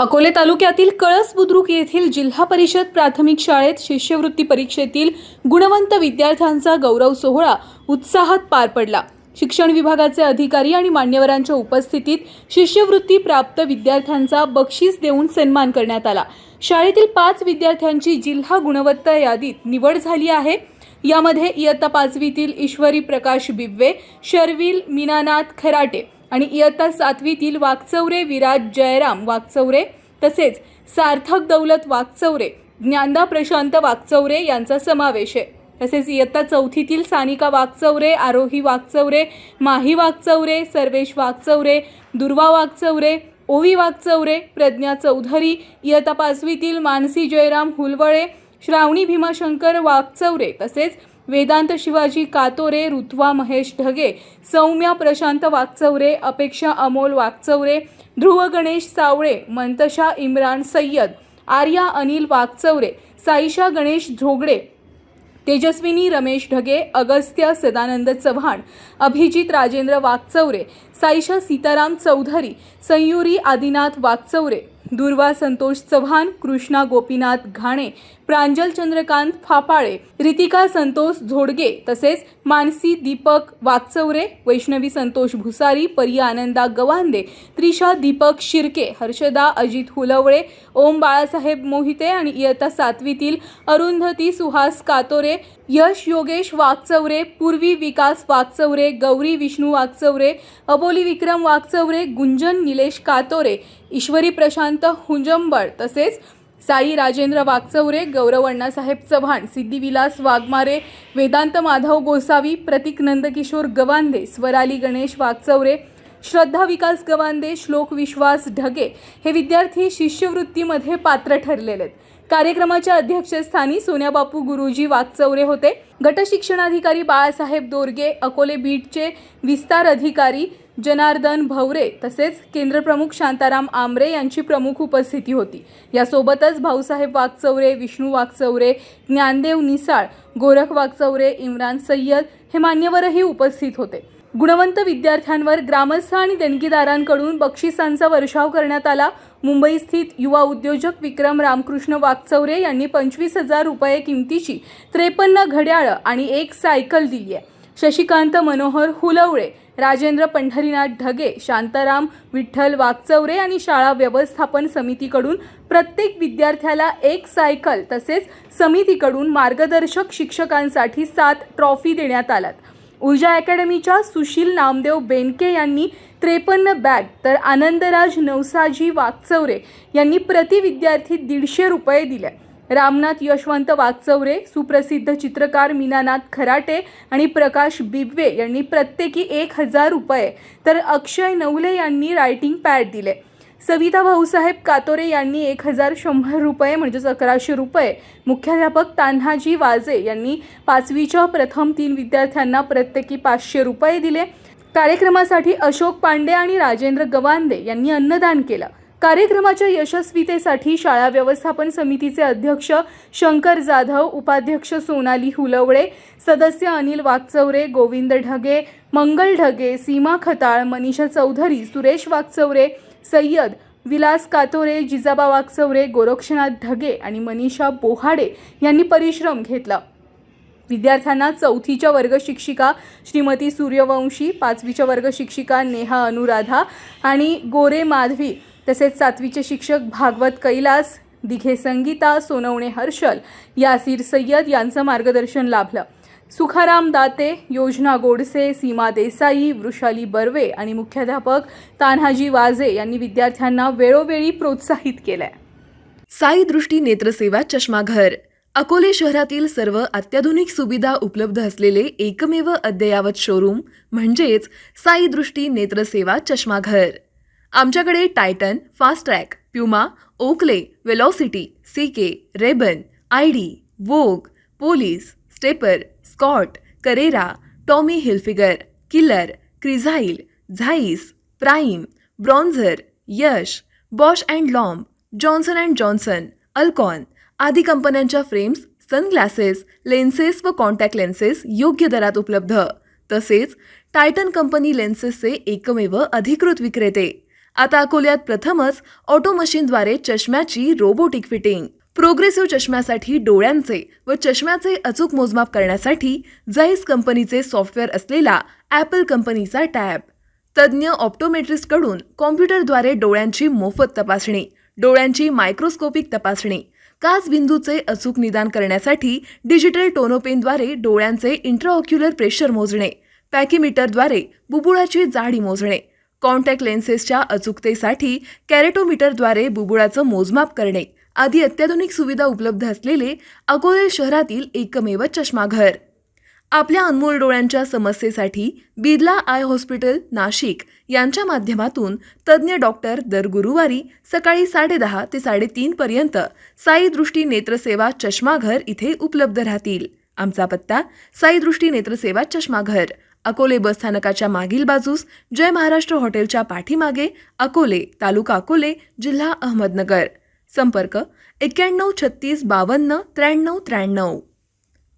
अकोले तालुक्यातील कळस बुद्रुक येथील जिल्हा परिषद प्राथमिक शाळेत शिष्यवृत्ती परीक्षेतील गुणवंत विद्यार्थ्यांचा गौरव सोहळा उत्साहात पार पडला। शिक्षण विभागाचे अधिकारी आणि मान्यवरांच्या उपस्थितीत शिष्यवृत्ती प्राप्त विद्यार्थ्यांचा बक्षीस देऊन सन्मान करण्यात आला। शाळेतील 5 विद्यार्थ्यांची जिल्हा गुणवत्ता यादीत निवड झाली आहे। यामध्ये इयत्ता 5वीतील ईश्वरी प्रकाश बिब्वे, शर्विल मीनानाथ खराटे आणि इयत्ता 7वीतील वाकचौरे विराज जयराम वाकचौरे तसेच सार्थक दौलत वाकचौरे, ज्ञानदा प्रशांत वाकचौरे यांचा समावेश आहे। तसेच इयत्ता 4थीतील सानिका वाकचौरे, आरोही वाकचौरे, माही वाकचौरे, सर्वेश वाकचौरे, दुर्वा वाकचौरे, ओवी वाकचौरे, प्रज्ञा चौधरी, इयत्ता 5वीतील मानसी जयराम हुलवळे, श्रावणी भीमाशंकर वाकचौरे तसेच वेदांत शिवाजी कातोरे, ऋत्वा महेश ढगे, सौम्या प्रशांत वाकचौरे, अपेक्षा अमोल वाकचौरे, ध्रुव गणेश सावळे, मंतशा इम्रान सय्यद, आर्या अनिल वाकचौरे, साईशा गणेश झोगडे, तेजस्विनी रमेश ढगे, अगस्त्य सदानंद चव्हाण, अभिजित राजेंद्र वाकचौरे, साईशा सीताराम चौधरी, संयुरी आदिनाथ वाकचौरे, दुर्वा संतोष चव्हाण, कृष्णा गोपीनाथ घाणे, प्रांजल चंद्रकांत फापाळे, रितिका संतोष झोडगे तसेच मानसी दीपक वाकचौरे, वैष्णवी संतोष भुसारी, परिया आनंदा गवांदे, त्रिशा दीपक शिर्के, हर्षदा अजित हुलवळे, ओम बाळासाहेब मोहिते आणि इयत्ता 7वीतील अरुंधती सुहास कातोरे, यश योगेश वाकचौरे, पूर्वी विकास वाकचौरे, गौरी विष्णू वाकचौरे, अबोली विक्रम वाकचौरे, गुंजन निलेश कातोरे, ईश्वरी प्रशांत हुंजंबळ तसेच साई राजेंद्र वाकचौरे, गौरव अण्णासाहेब चव्हाण, सिद्धिविलास वाघमारे, वेदांत माधव गोसावी, प्रतीक नंदकिशोर गवांदे, स्वराली गणेश वाकचौरे, श्रद्धा विकास गवांदे, श्लोक विश्वास ढगे हे विद्यार्थी शिष्यवृत्तीमध्ये पात्र ठरलेले आहेत। कार्यक्रमाच्या अध्यक्षस्थानी सोन्याबापू गुरुजी वाकचौरे होते। गट शिक्षणाधिकारी बाळासाहेब दोरगे, अकोले बीटचे विस्तार अधिकारी जनार्दन भवरे तसेच केंद्रप्रमुख शांताराम आमरे यांची प्रमुख उपस्थिती होती। यासोबतच भाऊसाहेब वाकचौरे, विष्णू वाकचौरे, ज्ञानदेव निसाळ, गोरख वाकचौरे, इम्रान सय्यद हे मान्यवरही उपस्थित होते। गुणवंत विद्यार्थ्यांवर ग्रामस्थ आणि देणगीदारांकडून बक्षिसांचा वर्षाव करण्यात आला। मुंबई स्थित युवा उद्योजक विक्रम रामकृष्ण वाकचौरे यांनी 25,000 रुपये किमतीची 53 घड्याळं आणि 1 सायकल दिली आहे। शशिकांत मनोहर हुलवळे, राजेंद्र पंढरीनाथ ढगे, शांताराम विठ्ठल वाकचौरे आणि शाळा व्यवस्थापन समितीकडून प्रत्येक विद्यार्थ्याला 1 सायकल तसेच समितीकडून मार्गदर्शक शिक्षकांसाठी 7 ट्रॉफी देण्यात आल्यात। ऊर्जा अकॅडमीच्या सुशील नामदेव बेनके यांनी 53 बॅग तर आनंदराज नवसाजी वाकचौरे यांनी प्रति विद्यार्थी 150 रुपये दिले। रामनाथ यशवंत वाकचौरे, सुप्रसिद्ध चित्रकार मीनानाथ खराटे आणि प्रकाश बिब्वे यांनी प्रत्येकी 1000 रुपये तर अक्षय नवले यांनी रायटिंग पॅड दिले। सविता भाऊसाहेब कातोरे यांनी 1100 रुपये म्हणजेच 1100 रुपये, मुख्याध्यापक तान्हाजी वाजे यांनी 5वीच्या प्रथम 3 विद्यार्थ्यांना प्रत्येकी 500 रुपये दिले। कार्यक्रमासाठी अशोक पांडे आणि राजेंद्र गवांदे यांनी अन्नदान केलं। कार्यक्रमाच्या यशस्वीतेसाठी शाळा व्यवस्थापन समितीचे अध्यक्ष शंकर जाधव, उपाध्यक्ष सोनाली हुलवळे, सदस्य अनिल वाकचौरे, गोविंद ढगे, मंगल ढगे, सीमा खताळ, मनीषा चौधरी, सुरेश वाकचौरे, सय्यद विलास कातोरे, जिजाबा वाकचौरे, गोरक्षनाथ ढगे आणि मनीषा बोहाडे यांनी परिश्रम घेतला। विद्यार्थ्यांना 4थीच्या वर्ग शिक्षिका श्रीमती सूर्यवंशी, 5वीच्या वर्ग शिक्षिका नेहा अनुराधा आणि गोरे माधवी तसेच 7वीचे शिक्षक भागवत कैलास, दिघे संगीता, सोनवणे हर्षल, यासीर सय्यद यांचं मार्गदर्शन लाभलं। सुखाराम दाते, योजना गोडसे, सीमा देसाई, वृषाली बर्वे आणि मुख्याध्यापक तान्हाजी वाजे यांनी विद्यार्थ्यांना वेळोवेळी प्रोत्साहित केलंय। साई दृष्टी नेत्रसेवा चष्माघर, अकोले शहरातील सर्व अत्याधुनिक सुविधा उपलब्ध असलेले एकमेव अद्ययावत शोरूम म्हणजेच साई दृष्टी नेत्रसेवा चष्माघर। आमच्याकडे Titan, Fastrack, Puma, Oakley, Velocity, CK, Ray Ban, ID, Vogue, Police, Stepper, Scott, Carrera, Tommy Hilfiger, Killer, Crizal, Zeiss, Prime, Bronzer, Yash, Bausch and Lomb, Johnson and Johnson, Alcon आदी कंपन्यांच्या फ्रेम्स, सनग्लासेस, लेन्सेस व contact lenses योग्य दरात उपलब्ध। तसेच Titan company लेन्सेसचे एकमेव अधिकृत विक्रेते। आता अकोल्यात प्रथमच ऑटो मशीनद्वारे चष्म्याची रोबोटिक फिटिंग. प्रोग्रेसिव्ह चष्म्यासाठी डोळ्यांचे व चष्म्याचे अचूक मोजमाप करण्यासाठी जाईस कंपनीचे सॉफ्टवेअर असलेला ॲपल कंपनीचा टॅब. तज्ज्ञ ऑप्टोमेट्रिस्टकडून कॉम्प्युटरद्वारे डोळ्यांची मोफत तपासणी, डोळ्यांची मायक्रोस्कोपिक तपासणी, काच बिंदूचे अचूक निदान करण्यासाठी डिजिटल टोनोपेनद्वारे डोळ्यांचे इंट्राऑक्युलर प्रेशर मोजणे, पॅकीमीटरद्वारे बुबुळाची जाडी मोजणे, कॉन्टॅक्ट लेन्सेसच्या अचूकतेसाठी कॅरेटोमीटरद्वारे बुबुळाचं मोजमाप करणे आदी अत्याधुनिक सुविधा उपलब्ध असलेले अकोले शहरातील एकमेव चष्माघर. आपल्या अनमोल डोळ्यांच्या समस्येसाठी बिर्ला आय हॉस्पिटल नाशिक यांच्या माध्यमातून तज्ज्ञ डॉक्टर दर गुरुवारी सकाळी 10:30 ते 3:30 पर्यंत साई दृष्टी नेत्रसेवा चष्माघर इथे उपलब्ध राहतील. आमचा पत्ता साई दृष्टी नेत्रसेवा चष्माघर, अकोले बसस्थानकाच्या मागील बाजूस, जय महाराष्ट्र हॉटेलच्या पाठीमागे, अकोले, तालुका अकोले, जिल्हा अहमदनगर. संपर्क 91 36 52 93 93.